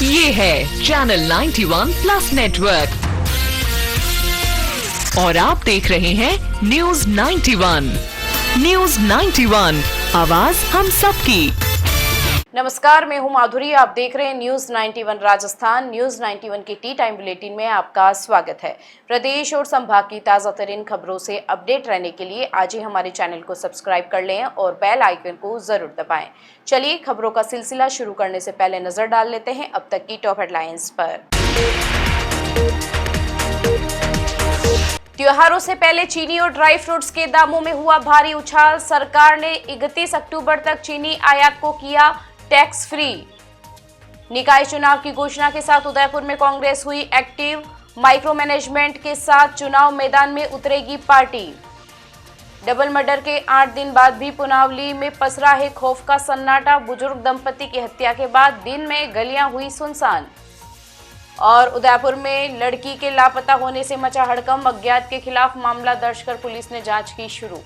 ये है channel 91 plus network और आप देख रहे हैं न्यूज 91। न्यूज 91, आवाज हम सबकी। नमस्कार, मैं हूं माधुरी। आप देख रहे हैं न्यूज 91 राजस्थान। न्यूज 91 के टी टाइम बुलेटिन में आपका स्वागत है। प्रदेश और संभाग की ताजा तरीन खबरों से अपडेट रहने के लिए आज ही हमारे चैनल को सब्सक्राइब कर लें और बेल आइकन को जरूर दबाएं। चलिए खबरों का सिलसिला शुरू करने से पहले नजर डाल लेते हैं अब तक की टॉप हेडलाइंस पर। त्योहारों से पहले चीनी और ड्राई फ्रूट्स के दामों में हुआ भारी उछाल। सरकार ने 31 अक्टूबर तक चीनी आयात को किया टैक्स फ्री। निकाय चुनाव की घोषणा के साथ उदयपुर में कांग्रेस हुई एक्टिव। माइक्रो मैनेजमेंट के साथ चुनाव मैदान में उतरेगी पार्टी। डबल मर्डर के 8 दिन बाद भी पुनावली में पसरा है खौफ का सन्नाटा। बुजुर्ग दंपति की हत्या के बाद दिन में गलियां हुई सुनसान। और उदयपुर में लड़की के लापता होने से मचा हड़कंप। अज्ञात के खिलाफ मामला दर्ज कर पुलिस ने जांच की शुरू।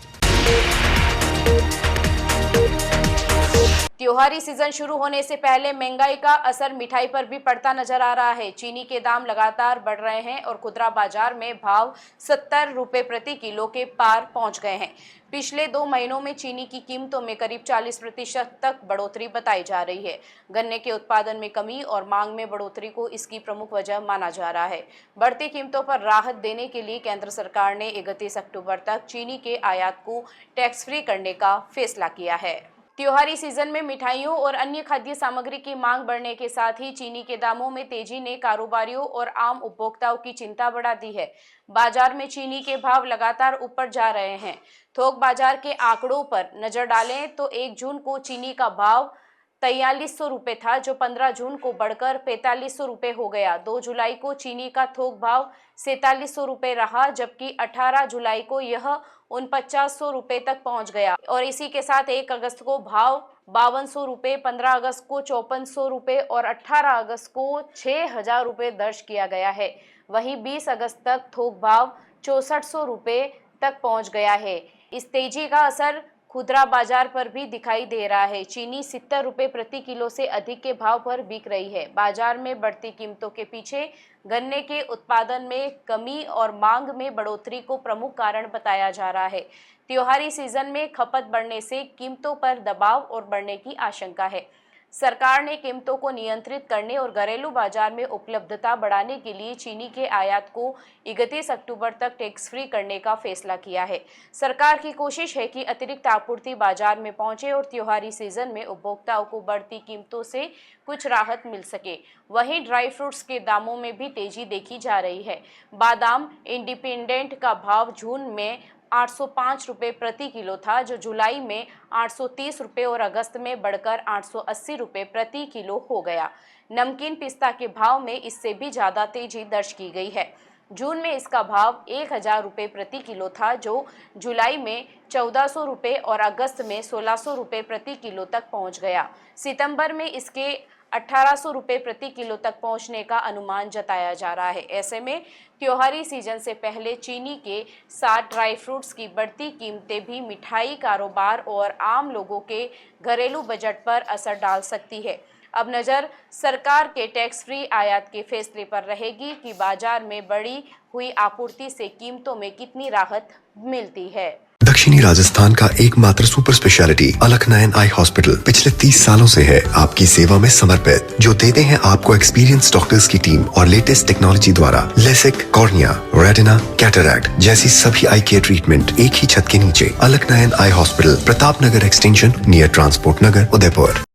त्योहारी सीजन शुरू होने से पहले महंगाई का असर मिठाई पर भी पड़ता नजर आ रहा है। चीनी के दाम लगातार बढ़ रहे हैं और खुदरा बाजार में भाव 70 रुपए प्रति किलो के पार पहुंच गए हैं। पिछले 2 महीनों में चीनी की कीमतों में करीब 40% तक बढ़ोतरी बताई जा रही है। गन्ने के उत्पादन में कमी और मांग में बढ़ोतरी को इसकी प्रमुख वजह माना जा रहा है। बढ़ती कीमतों पर राहत देने के लिए केंद्र सरकार ने 31 अक्टूबर तक चीनी के आयात को टैक्स फ्री करने का फैसला किया है। त्योहारी सीजन में मिठाइयों और अन्य खाद्य सामग्री की मांग बढ़ने के साथ ही चीनी के दामों में तेजी ने कारोबारियों और आम उपभोक्ताओं की चिंता बढ़ा दी है। बाजार में चीनी के भाव लगातार ऊपर जा रहे हैं। थोक बाजार के आंकड़ों पर नजर डालें तो 1 जून को चीनी का भाव 4300 रुपये था, जो 15 जून को बढ़कर 4500 रुपये हो गया। 2 जुलाई को चीनी का थोक भाव 4700 रुपये रहा, जबकि 18 जुलाई को यह 4900 रुपये तक पहुंच गया। और इसी के साथ 1 अगस्त को भाव 5200 रुपये, 15 अगस्त को 5400 रुपये और 18 अगस्त को 6000 रुपये दर्ज किया गया है। वहीं 20 अगस्त तक थोक भाव 6400 रुपये तक पहुंच गया है। इस तेजी का असर खुदरा बाजार पर भी दिखाई दे रहा है। चीनी 70 रुपये प्रति किलो से अधिक के भाव पर बिक रही है। बाजार में बढ़ती कीमतों के पीछे गन्ने के उत्पादन में कमी और मांग में बढ़ोतरी को प्रमुख कारण बताया जा रहा है। त्योहारी सीजन में खपत बढ़ने से कीमतों पर दबाव और बढ़ने की आशंका है। सरकार ने कीमतों को नियंत्रित करने और घरेलू बाजार में उपलब्धता बढ़ाने के लिए चीनी के आयात को 31 अक्टूबर तक टैक्स फ्री करने का फैसला किया है। सरकार की कोशिश है कि अतिरिक्त आपूर्ति बाजार में पहुंचे और त्योहारी सीजन में उपभोक्ताओं को बढ़ती कीमतों से कुछ राहत मिल सके। वहीं ड्राई फ्रूट्स के दामों में भी तेजी देखी जा रही है। बादाम इंडिपेंडेंट का भाव जून में 805 रुपये प्रति किलो था, जो जुलाई में 830 रुपये और अगस्त में बढ़कर 880 रुपये प्रति किलो हो गया। नमकीन पिस्ता के भाव में इससे भी ज़्यादा तेजी दर्ज की गई है। जून में इसका भाव 1000 रुपये प्रति किलो था, जो जुलाई में 1400 रुपये और अगस्त में 1600 रुपये प्रति किलो तक पहुंच गया। सितंबर में इसके 1800 रुपये प्रति किलो तक पहुंचने का अनुमान जताया जा रहा है। ऐसे में त्योहारी सीजन से पहले चीनी के साथ ड्राई फ्रूट्स की बढ़ती कीमतें भी मिठाई कारोबार और आम लोगों के घरेलू बजट पर असर डाल सकती है। अब नज़र सरकार के टैक्स फ्री आयात के फैसले पर रहेगी कि बाजार में बढ़ी हुई आपूर्ति से कीमतों में कितनी राहत मिलती है। दक्षिणी राजस्थान का एकमात्र सुपर स्पेशलिटी अलकनयन आई हॉस्पिटल पिछले 30 सालों से है आपकी सेवा में समर्पित, जो देते हैं आपको एक्सपीरियंस डॉक्टर्स की टीम और लेटेस्ट टेक्नोलॉजी द्वारा लेसिक, कॉर्निया, रेटिना, कैटरैक्ट जैसी सभी आई केयर ट्रीटमेंट एक ही छत के नीचे। अलकनयन eye hospital, Pratap Nagar extension, near transport नगर, उदयपुर।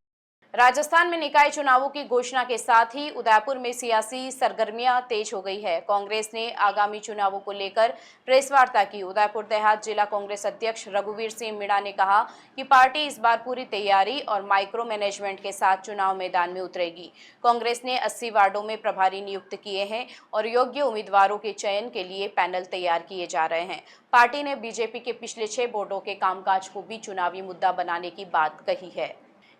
राजस्थान में निकाय चुनावों की घोषणा के साथ ही उदयपुर में सियासी सरगर्मियां तेज हो गई है। कांग्रेस ने आगामी चुनावों को लेकर प्रेस वार्ता की। उदयपुर देहात जिला कांग्रेस अध्यक्ष रघुवीर सिंह मीणा ने कहा कि पार्टी इस बार पूरी तैयारी और माइक्रो मैनेजमेंट के साथ चुनाव मैदान में उतरेगी। कांग्रेस ने 80 वार्डों में प्रभारी नियुक्त किए हैं और योग्य उम्मीदवारों के चयन के लिए पैनल तैयार किए जा रहे हैं। पार्टी ने बीजेपी के पिछले 6 बोर्डों के कामकाज को भी चुनावी मुद्दा बनाने की बात कही है।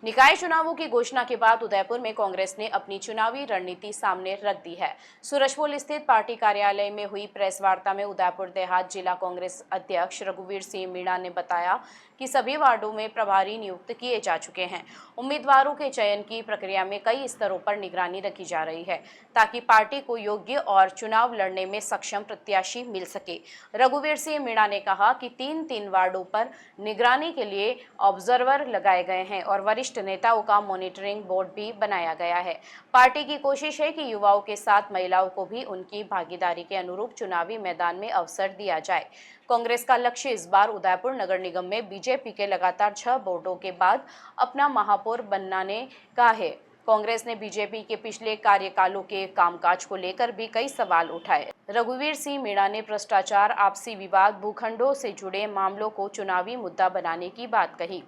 निकाय चुनावों की घोषणा के बाद उदयपुर में कांग्रेस ने अपनी चुनावी रणनीति सामने रख दी है। सूरजपुर स्थित पार्टी कार्यालय में हुई प्रेस वार्ता में उदयपुर देहात जिला कांग्रेस अध्यक्ष रघुवीर सिंह मीणा ने बताया कि सभी वार्डों में प्रभारी नियुक्त किए जा चुके हैं। उम्मीदवारों के चयन की प्रक्रिया में कई स्तरों पर निगरानी रखी जा रही है ताकि पार्टी को योग्य और चुनाव लड़ने में सक्षम प्रत्याशी मिल सके। रघुवीर सिंह मीणा ने कहा कि 3 वार्डों पर निगरानी के लिए ऑब्जर्वर लगाए गए हैं और वरिष्ठ नेताओं का मॉनिटरिंग बोर्ड भी बनाया गया है। पार्टी की कोशिश है कि युवाओं के साथ महिलाओं को भी उनकी भागीदारी के अनुरूप चुनावी मैदान में अवसर दिया जाए। कांग्रेस का लक्ष्य इस बार उदयपुर नगर निगम में बीजेपी के लगातार 6 बोर्डों के बाद अपना महापौर बनाने का है। कांग्रेस ने बीजेपी के पिछले कार्यकालों के कामकाज को लेकर भी कई सवाल उठाए। रघुवीर सिंह मीणा ने भ्रष्टाचार, आपसी विवाद, भूखंडों से जुड़े मामलों को चुनावी मुद्दा बनाने की बात कही।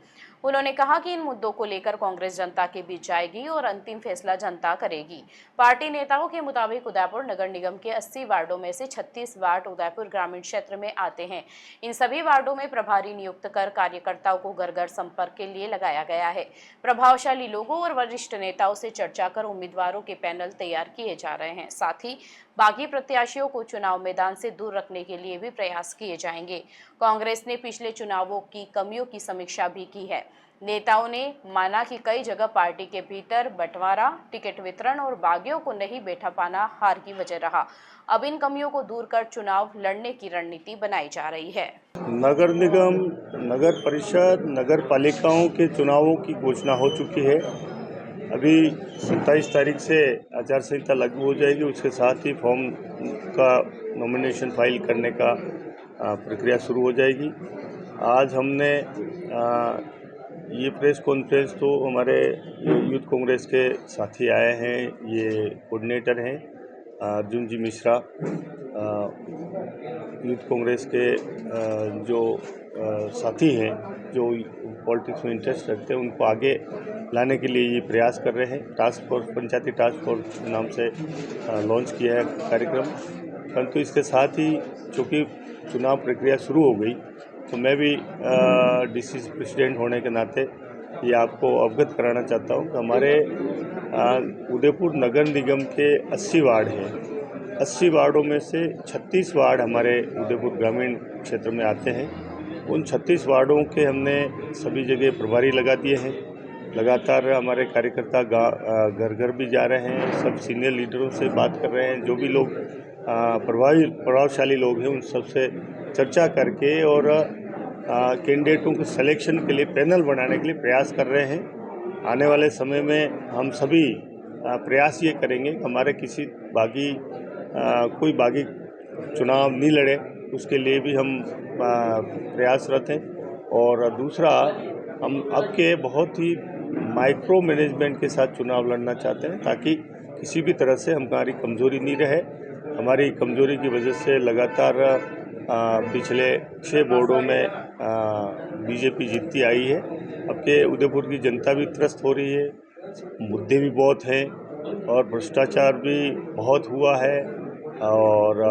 उन्होंने कहा कि इन मुद्दों को लेकर कांग्रेस जनता के बीच जाएगी और अंतिम फैसला जनता करेगी। पार्टी नेताओं के मुताबिक उदयपुर नगर निगम के 80 वार्डों में से 36 वार्ड उदयपुर ग्रामीण क्षेत्र में आते हैं। इन सभी वार्डों में प्रभारी नियुक्त कर कार्यकर्ताओं को घर घर संपर्क के लिए लगाया गया है। प्रभावशाली लोगों और वरिष्ठ नेताओं से चर्चा कर उम्मीदवारों के पैनल तैयार किए जा रहे हैं। साथ ही बागी प्रत्याशियों को चुनाव मैदान से दूर रखने के लिए भी प्रयास किए जाएंगे। कांग्रेस ने पिछले चुनावों की कमियों की समीक्षा भी की है। नेताओं ने माना कि कई जगह पार्टी के भीतर बंटवारा, टिकट वितरण और बागियों को नहीं बैठा पाना हार की वजह रहा। अब इन कमियों को दूर कर चुनाव लड़ने की रणनीति बनाई जा रही है। नगर निगम, नगर परिषद, नगर पालिकाओं के चुनावों की घोषणा हो चुकी है। अभी 27 तारीख से आचार संहिता लागू हो जाएगी। उसके साथ ही फॉर्म का नॉमिनेशन फाइल करने का प्रक्रिया शुरू हो जाएगी। आज हमने ये प्रेस कॉन्फ्रेंस तो हमारे यूथ कांग्रेस के साथी आए हैं, ये कोऑर्डिनेटर हैं अर्जुन जी मिश्रा, यूथ कांग्रेस के जो साथी हैं जो पॉलिटिक्स में इंटरेस्ट रखते हैं उनको आगे लाने के लिए ये प्रयास कर रहे हैं। टास्क फोर्स, पंचायती टास्क फोर्स के नाम से लॉन्च किया है कार्यक्रम। परंतु इसके साथ ही चूँकि चुनाव प्रक्रिया शुरू हो गई तो मैं भी डीसीसी प्रेसिडेंट होने के नाते ये आपको अवगत कराना चाहता हूँ कि हमारे उदयपुर नगर निगम के 80 वार्ड हैं। 80 वार्डों में से 36 वार्ड हमारे उदयपुर ग्रामीण क्षेत्र में आते हैं। उन 36 वार्डों के हमने सभी जगह प्रभारी लगा दिए हैं। लगातार हमारे कार्यकर्ता घर घर भी जा रहे हैं, सब सीनियर लीडरों से बात कर रहे हैं। जो भी लोग प्रभावशाली लोग हैं उन सबसे चर्चा करके और कैंडिडेटों को सिलेक्शन के लिए पैनल बनाने के लिए प्रयास कर रहे हैं। आने वाले समय में हम सभी प्रयास ये करेंगे कि हमारे किसी कोई बागी चुनाव नहीं लड़े, उसके लिए भी हम प्रयासरत हैं। और दूसरा, हम अब के बहुत ही माइक्रो मैनेजमेंट के साथ चुनाव लड़ना चाहते हैं ताकि किसी भी तरह से हमारी कमज़ोरी नहीं रहे। हमारी कमज़ोरी की वजह से लगातार पिछले 6 बोर्डों में बीजेपी जीतती आई है। अब के उदयपुर की जनता भी त्रस्त हो रही है, मुद्दे भी बहुत हैं और भ्रष्टाचार भी बहुत हुआ है और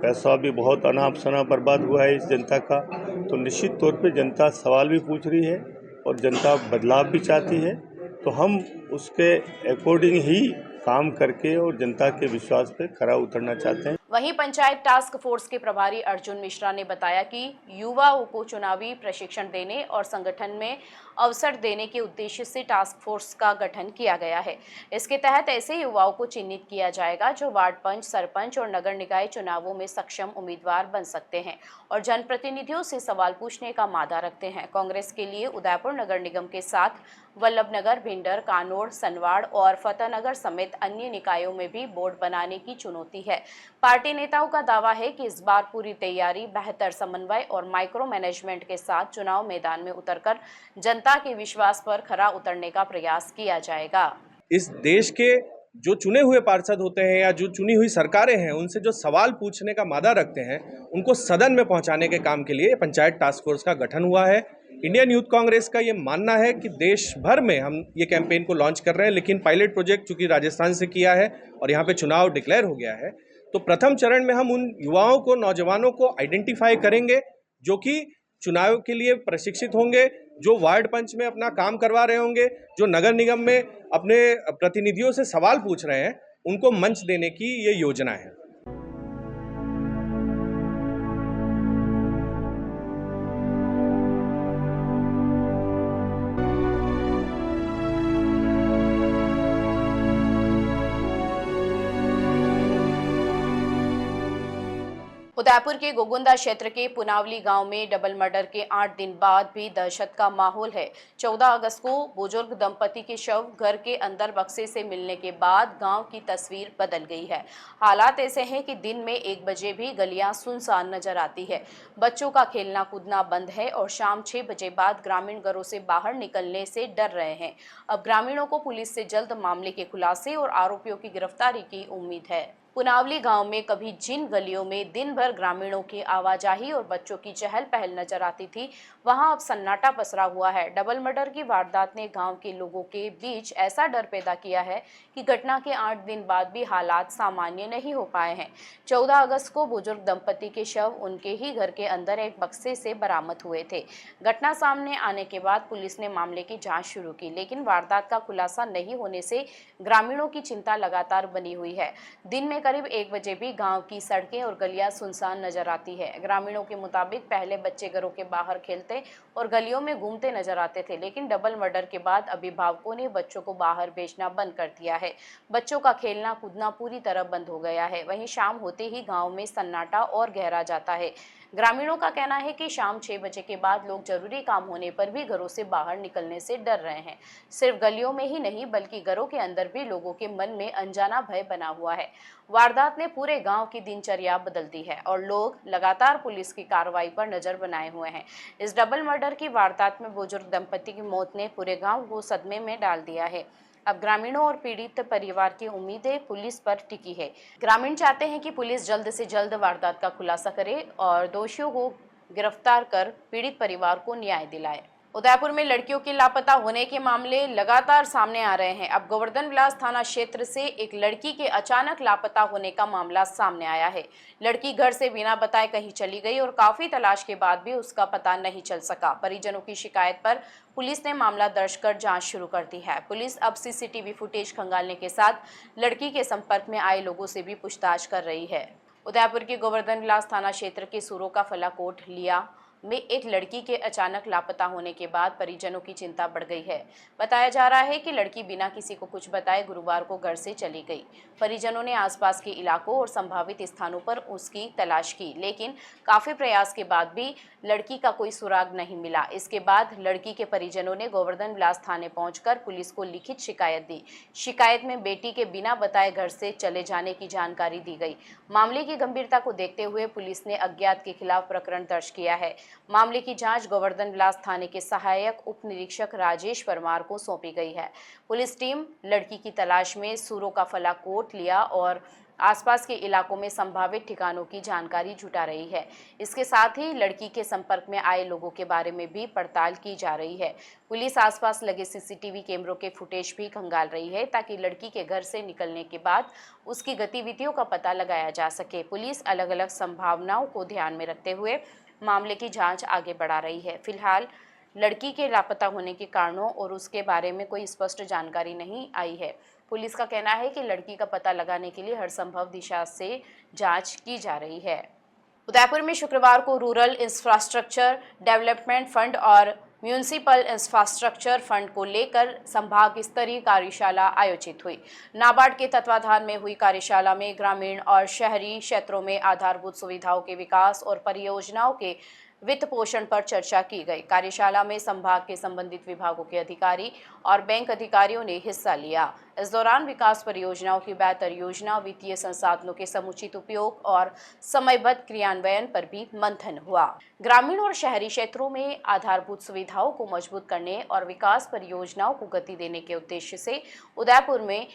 पैसा भी बहुत अनाप शनाप बर्बाद हुआ है इस जनता का। तो निश्चित तौर पे जनता सवाल भी पूछ रही है और जनता बदलाव भी चाहती है। तो हम उसके अकॉर्डिंग ही काम करके और जनता के विश्वास पे खरा उतरना चाहते हैं। वहीं पंचायत टास्क फोर्स के प्रभारी अर्जुन मिश्रा ने बताया कि युवाओं को चुनावी प्रशिक्षण देने और संगठन में अवसर देने के उद्देश्य से टास्क फोर्स का गठन किया गया है। इसके तहत ऐसे युवाओं को चिन्हित किया जाएगा जो वार्ड पंच, सरपंच और नगर निकाय चुनावों में सक्षम उम्मीदवार बन सकते हैं और जनप्रतिनिधियों से सवाल पूछने का मादा रखते हैं। कांग्रेस के लिए उदयपुर नगर निगम के साथ वल्लभनगर, भिंडर, कानोड़, सनवाड़ और फतेहनगर समेत अन्य निकायों में भी बोर्ड बनाने की चुनौती है। पार्टी नेताओं का दावा है कि इस बार पूरी तैयारी, बेहतर समन्वय और माइक्रो मैनेजमेंट के साथ चुनाव मैदान में उतरकर जनता के विश्वास पर खरा उतरने का प्रयास किया जाएगा। इस देश के जो चुने हुए पार्षद होते हैं या जो चुनी हुई सरकारें हैं, उनसे जो सवाल पूछने का मादा रखते हैं, उनको सदन में पहुंचाने के काम के लिए पंचायत टास्क फोर्स का गठन हुआ है। इंडियन यूथ कांग्रेस का ये मानना है कि देश भर में हम ये कैंपेन को लॉन्च कर रहे हैं, लेकिन पायलट प्रोजेक्ट चूंकि राजस्थान से किया है और यहाँ पे चुनाव डिक्लेयर हो गया है, तो प्रथम चरण में हम उन युवाओं को, नौजवानों को आइडेंटिफाई करेंगे जो कि चुनाव के लिए प्रशिक्षित होंगे, जो वार्ड पंच में अपना काम करवा रहे होंगे, जो नगर निगम में अपने प्रतिनिधियों से सवाल पूछ रहे हैं, उनको मंच देने की ये योजना है। उदयपुर के गोगुंदा क्षेत्र के पुनावली गांव में डबल मर्डर के 8 दिन बाद भी दहशत का माहौल है। 14 अगस्त को बुजुर्ग दंपति के शव घर के अंदर बक्से से मिलने के बाद गांव की तस्वीर बदल गई है। हालात ऐसे हैं कि दिन में 1 बजे भी गलियां सुनसान नजर आती है। बच्चों का खेलना कूदना बंद है और शाम 6 बजे बाद ग्रामीण घरों से बाहर निकलने से डर रहे हैं। अब ग्रामीणों को पुलिस से जल्द मामले के खुलासे और आरोपियों की गिरफ्तारी की उम्मीद है। पुनावली गांव में कभी जिन गलियों में दिन भर ग्रामीणों की आवाजाही और बच्चों की चहल पहल नजर आती थी, वहां अब सन्नाटा पसरा हुआ है। डबल मर्डर की वारदात ने गांव के लोगों के बीच ऐसा डर पैदा किया है कि घटना के 8 दिन बाद भी हालात सामान्य नहीं हो पाए हैं। 14 अगस्त को बुजुर्ग दंपति के शव उनके ही घर के अंदर एक बक्से से बरामद हुए थे। घटना सामने आने के बाद पुलिस ने मामले की जांच शुरू की, लेकिन वारदात का खुलासा नहीं होने से ग्रामीणों की चिंता लगातार बनी हुई है। दिन में करीब 1 बजे भी गांव की सड़कें और गलियां सुनसान नजर आती है। ग्रामीणों के मुताबिक पहले बच्चे घरों के बाहर खेलते और गलियों में घूमते नजर आते थे, लेकिन डबल मर्डर के बाद अभिभावकों ने बच्चों को बाहर भेजना बंद कर दिया है। बच्चों का खेलना कूदना पूरी तरह बंद हो गया है। वहीं शाम होते ही गांव में सन्नाटा और गहरा जाता है। ग्रामीणों का कहना है कि शाम 6 बजे के बाद लोग जरूरी काम होने पर भी घरों से बाहर निकलने से डर रहे हैं। सिर्फ गलियों में ही नहीं बल्कि घरों के अंदर भी लोगों के मन में अनजाना भय बना हुआ है। वारदात ने पूरे गांव की दिनचर्या बदल दी है और लोग लगातार पुलिस की कार्रवाई पर नजर बनाए हुए हैं। इस डबल मर्डर की वारदात में बुजुर्ग दंपति की मौत ने पूरे गांव को सदमे में डाल दिया है। अब ग्रामीणों और पीड़ित परिवार की उम्मीदें पुलिस पर टिकी है। ग्रामीण चाहते हैं कि पुलिस जल्द से जल्द वारदात का खुलासा करे और दोषियों को गिरफ्तार कर पीड़ित परिवार को न्याय दिलाए। उदयपुर में लड़कियों के लापता होने के मामले लगातार सामने आ रहे हैं। अब गोवर्धन विलास थाना क्षेत्र से एक लड़की के अचानक लापता होने का मामला सामने आया है। लड़की घर से बिना बताए कहीं चली गई और काफी तलाश के बाद भी उसका पता नहीं चल सका। परिजनों की शिकायत पर पुलिस ने मामला दर्ज कर जांच शुरू कर दी है। पुलिस अब सीसीटीवी फुटेज खंगालने के साथ लड़की के संपर्क में आए लोगों से भी पूछताछ कर रही है। उदयपुर के गोवर्धन विलास थाना क्षेत्र के सूरों का फलाकोट लिया में एक लड़की के अचानक लापता होने के बाद परिजनों की चिंता बढ़ गई है। बताया जा रहा है कि लड़की बिना किसी को कुछ बताए गुरुवार को घर से चली गई। परिजनों ने आसपास के इलाकों और संभावित स्थानों पर उसकी तलाश की, लेकिन काफी प्रयास के बाद भी लड़की का कोई सुराग नहीं मिला। इसके बाद लड़की के परिजनों ने गोवर्धन विलास थाने पहुंचकर पुलिस को लिखित शिकायत दी। शिकायत में बेटी के बिना बताए घर से चले जाने की जानकारी दी गई। मामले की गंभीरता को देखते हुए पुलिस ने अज्ञात के खिलाफ प्रकरण दर्ज किया है। मामले की जांच गोवर्धन विलास थाने के सहायक उप निरीक्षक राजेश परमार को सौंपी गई है। पुलिस टीम लड़की की तलाश में सूरों का फलाकोट लिया और आसपास के इलाकों में संभावित ठिकानों की जानकारी जुटा रही है। इसके साथ ही लड़की के संपर्क में आए लोगों के बारे में भी पड़ताल की जा रही है। पुलिस आसपास लगे सीसीटीवी कैमरों के फुटेज भी खंगाल रही है ताकि लड़की के घर से निकलने के बाद उसकी गतिविधियों का पता लगाया जा सके। पुलिस अलग अलग संभावनाओं को ध्यान में रखते हुए मामले की जांच आगे बढ़ा रही है। फिलहाल लड़की के लापता होने के कारणों और उसके बारे में कोई स्पष्ट जानकारी नहीं आई है। पुलिस का कहना है कि लड़की का पता लगाने के लिए हर संभव दिशा से जांच की जा रही है। उदयपुर में शुक्रवार को रूरल इंफ्रास्ट्रक्चर डेवलपमेंट फंड और म्यूनिसिपल इंफ्रास्ट्रक्चर फंड को लेकर संभाग स्तरीय कार्यशाला आयोजित हुई। नाबार्ड के तत्वाधान में हुई कार्यशाला में ग्रामीण और शहरी क्षेत्रों में आधारभूत सुविधाओं के विकास और परियोजनाओं के वित्त पोषण पर चर्चा की गई। कार्यशाला में संभाग के संबंधित विभागों के अधिकारी और बैंक अधिकारियों ने हिस्सा लिया। इस दौरान विकास परियोजनाओं की बेहतर योजना, वित्तीय संसाधनों के समुचित उपयोग और समयबद्ध क्रियान्वयन पर भी मंथन हुआ। ग्रामीण और शहरी क्षेत्रों में आधारभूत सुविधाओं को मजबूत करने और विकास परियोजनाओं को गति देने के उद्देश्य से उदयपुर में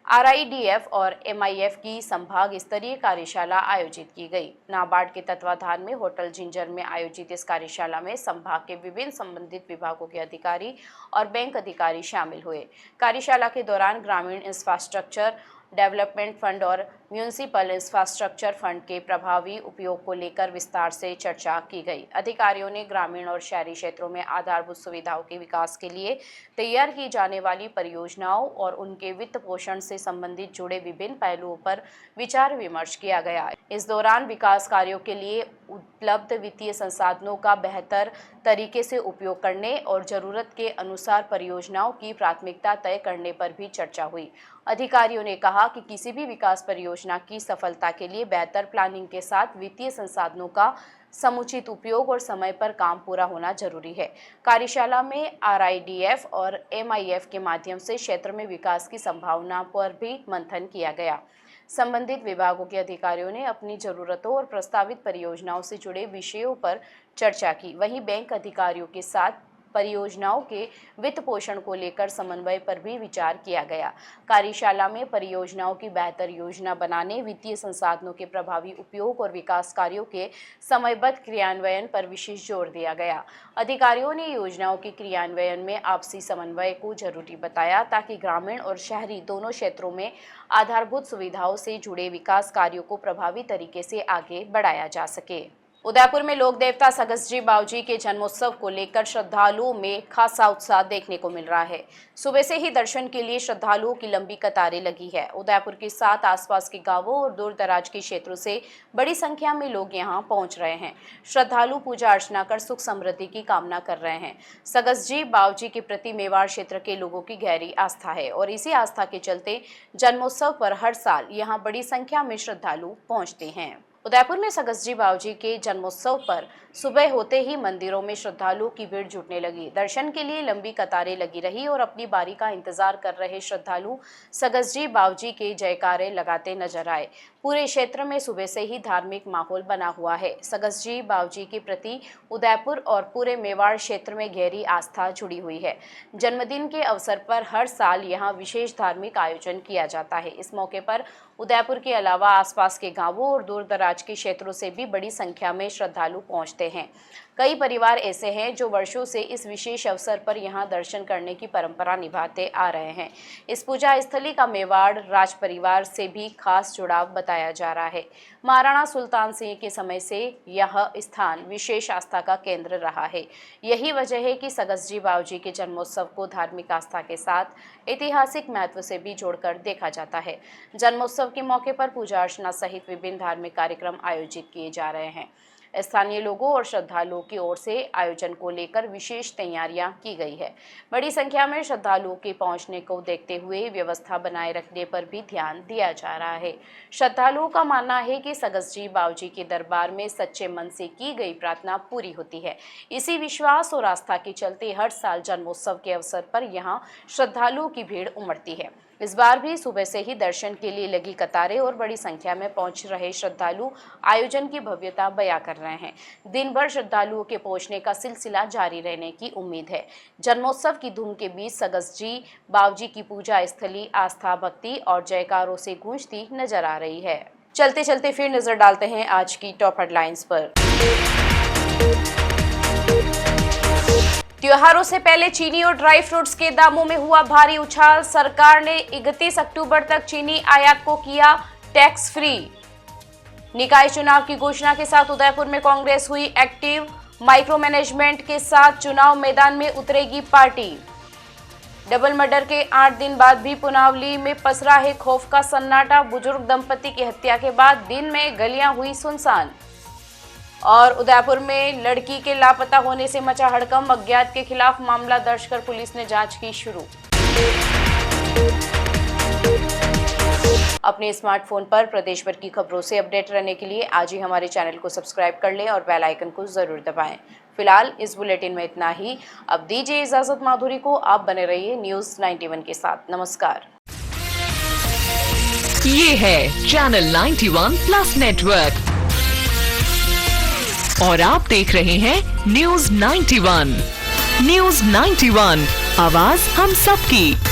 RIDF और MIF की संभाग स्तरीय कार्यशाला आयोजित की गई। नाबार्ड के तत्वाधान में होटल जिंजर में आयोजित इस कार्यशाला में संभाग के विभिन्न संबंधित विभागों के अधिकारी और बैंक अधिकारी शामिल हुए। कार्यशाला के दौरान ग्रामीण इंफ्रास्ट्रक्चर डेवलपमेंट फंड और म्यूनिसिपल इंफ्रास्ट्रक्चर फंड के प्रभावी उपयोग को लेकर विस्तार से चर्चा की गई। अधिकारियों ने ग्रामीण और शहरी क्षेत्रों में आधारभूत सुविधाओं के विकास के लिए तैयार की जाने वाली परियोजनाओं और उनके वित्त पोषण से संबंधित जुड़े विभिन्न पहलुओं पर विचार विमर्श किया गया। इस दौरान विकास कार्यों के लिए उपलब्ध वित्तीय संसाधनों का बेहतर तरीके से उपयोग करने और जरूरत के अनुसार परियोजनाओं की प्राथमिकता तय करने पर भी चर्चा हुई। अधिकारियों ने कहा कि किसी भी विकास परियोजना की सफलता के लिए बेहतर प्लानिंग के साथ वित्तीय संसाधनों का समुचित उपयोग और समय पर काम पूरा होना जरूरी है। कार्यशाला में RIDF और MIF के माध्यम से क्षेत्र में विकास की संभावना पर भी मंथन किया गया। संबंधित विभागों के अधिकारियों ने अपनी जरूरतों और प्रस्तावित परियोजनाओं से जुड़े विषयों पर चर्चा की। वहीं बैंक अधिकारियों के साथ परियोजनाओं के वित्त पोषण को लेकर समन्वय पर भी विचार किया गया। कार्यशाला में परियोजनाओं की बेहतर योजना बनाने, वित्तीय संसाधनों के प्रभावी उपयोग और विकास कार्यों के समयबद्ध क्रियान्वयन पर विशेष जोर दिया गया। अधिकारियों ने योजनाओं के क्रियान्वयन में आपसी समन्वय को जरूरी बताया ताकि ग्रामीण और शहरी दोनों क्षेत्रों में आधारभूत सुविधाओं से जुड़े विकास कार्यों को प्रभावी तरीके से आगे बढ़ाया जा सके। उदयपुर में लोक देवता सगसजी बावजी के जन्मोत्सव को लेकर श्रद्धालुओं में खासा उत्साह देखने को मिल रहा है। सुबह से ही दर्शन के लिए श्रद्धालुओं की लंबी कतारें लगी है। उदयपुर के साथ आसपास के गांवों और दूर दराज के क्षेत्रों से बड़ी संख्या में लोग यहां पहुंच रहे हैं। श्रद्धालु पूजा अर्चना कर सुख समृद्धि की कामना कर रहे हैं। सगसजी बावजी के प्रति मेवाड़ क्षेत्र के लोगों की गहरी आस्था है और इसी आस्था के चलते जन्मोत्सव पर हर साल यहां बड़ी संख्या में श्रद्धालु पहुंचते हैं। उदयपुर में सगसजी बावजी के जन्मोत्सव पर सुबह होते ही मंदिरों में श्रद्धालुओं की भीड़ जुटने लगी। दर्शन के लिए लंबी कतारें लगी रही और अपनी बारी का इंतजार कर रहे श्रद्धालु सगसजी बावजी के जयकारे लगाते नजर आए। पूरे क्षेत्र में सुबह से ही धार्मिक माहौल बना हुआ है। सगसजी बावजी के प्रति उदयपुर और पूरे मेवाड़ क्षेत्र में गहरी आस्था जुड़ी हुई है। जन्मदिन के अवसर पर हर साल यहाँ विशेष धार्मिक आयोजन किया जाता है। इस मौके पर उदयपुर के अलावा आसपास के गांवों और दूर दराज के क्षेत्रों से भी बड़ी संख्या में श्रद्धालु पहुंचते हैं। कई परिवार ऐसे हैं जो वर्षों से इस विशेष अवसर पर यहां दर्शन करने की परंपरा निभाते आ रहे हैं। इस पूजा स्थली का मेवाड़ राज परिवार से भी खास जुड़ाव बताया जा रहा है। महाराणा सुल्तान सिंह के समय से यह स्थान विशेष आस्था का केंद्र रहा है। यही वजह है कि सगसजी बावजी के जन्मोत्सव को धार्मिक आस्था के साथ ऐतिहासिक महत्व से भी जोड़कर देखा जाता है। जन्मोत्सव के मौके पर पूजा अर्चना सहित विभिन्न धार्मिक कार्यक्रम आयोजित किए जा रहे हैं। स्थानीय लोगों और श्रद्धालुओं की ओर से आयोजन को लेकर विशेष तैयारियां की गई है। बड़ी संख्या में श्रद्धालुओं के पहुंचने को देखते हुए व्यवस्था बनाए रखने पर भी ध्यान दिया जा रहा है। श्रद्धालुओं का मानना है कि सगसजी बावजी के दरबार में सच्चे मन से की गई प्रार्थना पूरी होती है। इसी विश्वास और आस्था के चलते हर साल जन्मोत्सव के अवसर पर यहां श्रद्धालुओं की भीड़ उमड़ती है। इस बार भी सुबह से ही दर्शन के लिए लगी कतारें और बड़ी संख्या में पहुंच रहे श्रद्धालु आयोजन की भव्यता बयां कर रहे हैं। दिन भर श्रद्धालुओं के पहुंचने का सिलसिला जारी रहने की उम्मीद है। जन्मोत्सव की धूम के बीच सगसजी बावजी की पूजा स्थली आस्था, भक्ति और जयकारों से गूंजती नजर आ रही है। चलते चलते फिर नजर डालते हैं आज की टॉप हेडलाइंस पर। त्योहारों से पहले चीनी और ड्राई फ्रूट्स के दामों में हुआ भारी उछाल। सरकार ने 31 अक्टूबर तक चीनी आयात को किया टैक्स फ्री। निकाय चुनाव की घोषणा के साथ उदयपुर में कांग्रेस हुई एक्टिव। माइक्रो मैनेजमेंट के साथ चुनाव मैदान में उतरेगी पार्टी। डबल मर्डर के 8 दिन बाद भी पुनावली में पसरा है खौफ का सन्नाटा। बुजुर्ग दंपति की हत्या के बाद दिन में गलियां हुई सुनसान। और उदयपुर में लड़की के लापता होने से मचा हड़कंप। अज्ञात के खिलाफ मामला दर्ज कर पुलिस ने जांच की शुरू। अपने स्मार्टफोन पर प्रदेश भर की खबरों से अपडेट रहने के लिए आज ही हमारे चैनल को सब्सक्राइब कर लें और बेल आइकन को जरूर दबाएं। फिलहाल इस बुलेटिन में इतना ही। अब दीजिए इजाजत माधुरी को। आप बने रहिए न्यूज़ 91 के साथ। नमस्कार। ये है चैनल 91 प्लस नेटवर्क और आप देख रहे हैं न्यूज़ 91। न्यूज़ 91, आवाज हम सबकी।